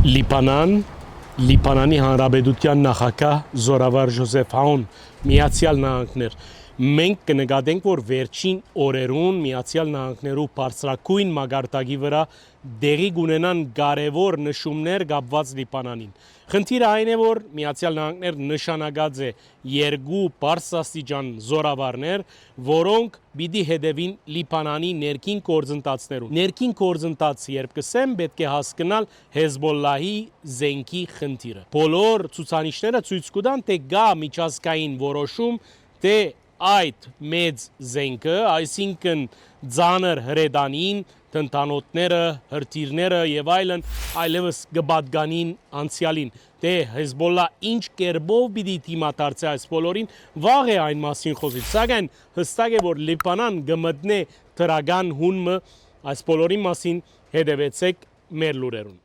Լիբանանի Հանրապետության նախագահ Զորավար Ջոզեֆ Աուն Միացյալ Նահանգներ մենք կնկատենք, որ վերջին օրերուն Միացյալ Նահանգներու բարձրագույն մակարդակի վրա դեղի կունենան կարևոր նշումներ կապված Լիբանանին։ Խնդիրը այն է, որ Միացյալ Նահանգներ նշանակած է երկու բարձրաստիճան զորավարներ, որոնք պիտի հետևին Լիբանանի ներքին գործընթացներուն։ Ներքին գործընթաց երբ կսեմ, պետք է հասկանալ Հեզբոլլահի զենքի խնդիրը։ Բոլոր ցուցանիշները ցույց կտան, թե կա միջազգային որոշում, թե այդ մեծ զենքը, այսինքն ծանր հրետանին, թնդանոթները, հրթիռները եւ այլն, այլևս կպատկանին անցյալին։ Թե Հեզբոլլա ինչ կերպով պիտի դիմադարձի այս բոլորին, վաղ է այն մասին խոսել։ Սակայն հստակ է, որ Լիբանան կմտնե դրական հունմը այս բոլորի մասին հետևեցեք մեր լուրերուն։